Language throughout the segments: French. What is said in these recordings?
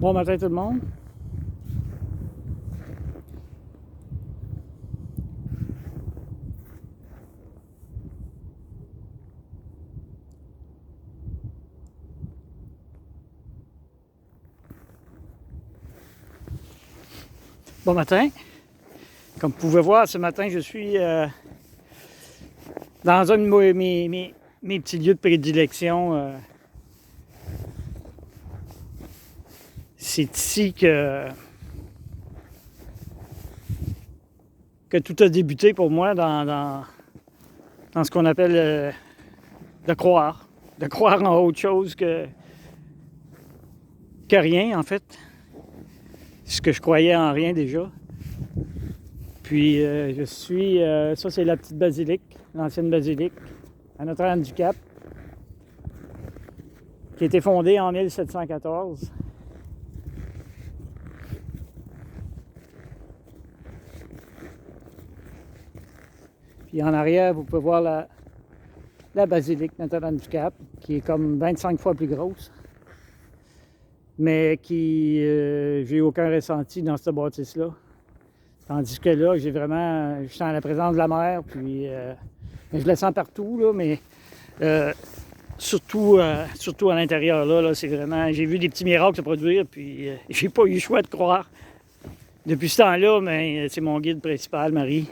Bon matin tout le monde. Bon matin. Comme vous pouvez voir, ce matin, je suis dans un de mes petits lieux de prédilection. C'est ici que tout a débuté pour moi dans ce qu'on appelle de croire en autre chose que rien, en fait. Ce que je croyais en rien déjà. Puis je suis, ça c'est la petite basilique, l'ancienne basilique, à Notre-Dame-du-Cap, qui a été fondée en 1714. Puis en arrière, vous pouvez voir la basilique Notre-Dame-du-Cap, qui est comme 25 fois plus grosse, mais qui, j'ai aucun ressenti dans cette bâtisse-là. Tandis que là, je sens la présence de la mer, puis je la sens partout, là, mais surtout à l'intérieur, là, c'est vraiment... J'ai vu des petits miracles se produire, puis j'ai pas eu le choix de croire. Depuis ce temps-là, mais c'est mon guide principal, Marie.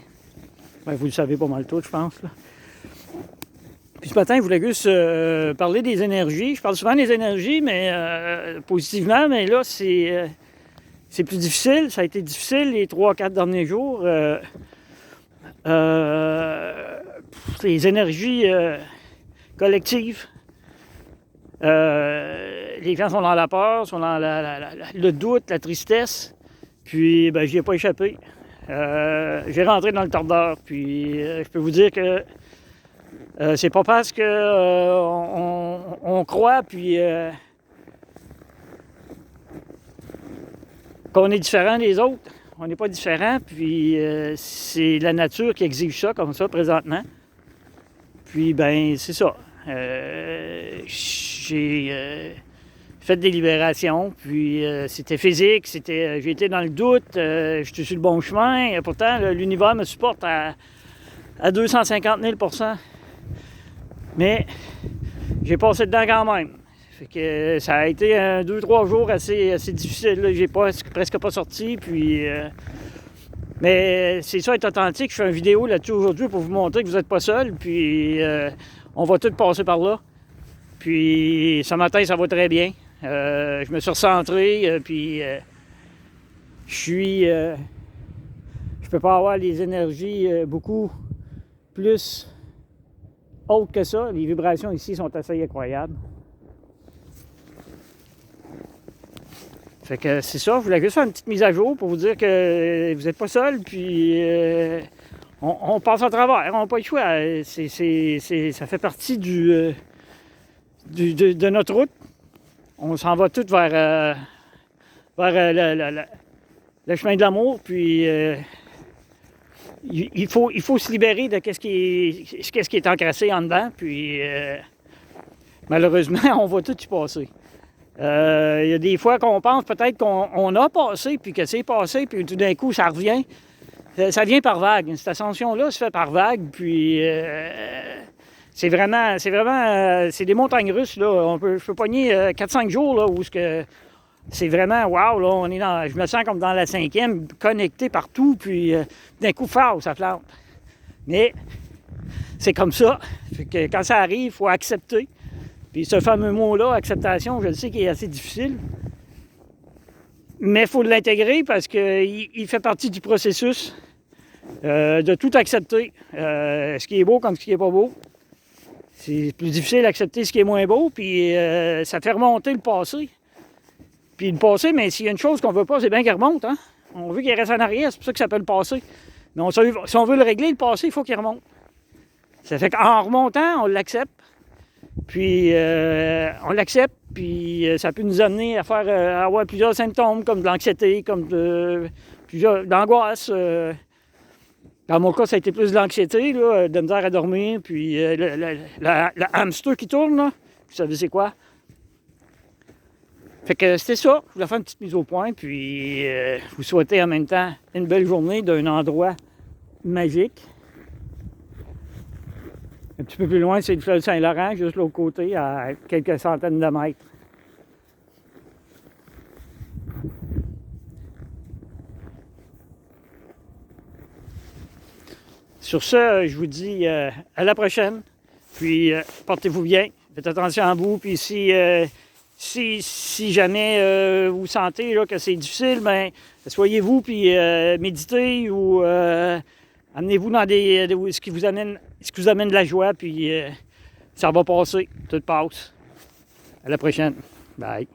Ben, vous le savez pas mal tout, je pense, là. Puis ce matin, je voulais juste parler des énergies. Je parle souvent des énergies, mais positivement, mais là, c'est plus difficile. Ça a été difficile les 3-4 derniers jours. Les énergies collectives. Les gens sont dans la peur, sont dans le doute, la tristesse. Puis, ben, j'y ai pas échappé. J'ai rentré dans le tordeur. Puis, je peux vous dire que c'est pas parce que on croit, puis qu'on est différent des autres. On n'est pas différent, puis c'est la nature qui exige ça, comme ça, présentement. Puis, ben, c'est ça. J'ai fait des libérations, puis c'était physique, j'ai été dans le doute, j'étais sur le bon chemin. Et pourtant, l'univers me supporte à 250 000 %. Mais j'ai passé dedans quand même. Fait que ça a été 2-3 jours assez difficile. Là. J'ai presque pas sorti. Puis, mais c'est ça, être authentique. Je fais une vidéo là-dessus aujourd'hui pour vous montrer que vous n'êtes pas seul. Puis on va tous passer par là. Puis ce matin, ça va très bien. Je me suis recentré. Puis je peux pas avoir les énergies beaucoup plus autre que ça. Les vibrations ici sont assez incroyables. Fait que c'est ça, je voulais juste faire une petite mise à jour pour vous dire que vous n'êtes pas seul, puis on passe à travers, on n'a pas le choix. Ça fait partie de notre route. On s'en va tous vers le chemin de l'amour, puis il faut se libérer de qu'est-ce qui est encrassé en dedans, puis malheureusement, on va tout y passer. Il y a des fois qu'on pense peut-être qu'on a passé, puis que c'est passé, puis tout d'un coup, ça revient. Ça vient par vague. Cette ascension-là se fait par vague, puis c'est des montagnes russes, là. Je peux pogner 4-5 jours, là, où c'est vraiment, wow, là, je me sens comme dans la 5e, connecté partout, puis d'un coup, ça plante. Mais c'est comme ça. Fait que quand ça arrive, il faut accepter. Puis ce fameux mot-là, acceptation, je le sais qu'il est assez difficile. Mais il faut l'intégrer parce qu'il fait partie du processus de tout accepter. Ce qui est beau comme ce qui n'est pas beau. C'est plus difficile d'accepter ce qui est moins beau, puis ça fait remonter le passé. Puis le passé, mais s'il y a une chose qu'on veut pas, c'est bien qu'il remonte. Hein? On veut qu'il reste en arrière, c'est pour ça que ça s'appelle le passé. Mais si on veut le régler, le passé, il faut qu'il remonte. Ça fait qu'en remontant, on l'accepte. Puis on l'accepte, puis ça peut nous amener à avoir plusieurs symptômes, comme de l'anxiété, comme de l'angoisse. Dans mon cas, ça a été plus de l'anxiété, là, de misère à dormir, puis le hamster qui tourne, là, vous savez c'est quoi? Fait que c'était ça. Je voulais faire une petite mise au point, puis vous souhaiter en même temps une belle journée d'un endroit magique. Un petit peu plus loin, c'est le fleuve Saint-Laurent, juste l'autre côté, à quelques centaines de mètres. Sur ce, je vous dis à la prochaine. Puis portez-vous bien, faites attention à vous. Puis si jamais vous sentez là, que c'est difficile, ben soyez-vous puis méditez ou amenez-vous dans ce qui vous amène de la joie, puis ça va passer, tout passe. À la prochaine. Bye.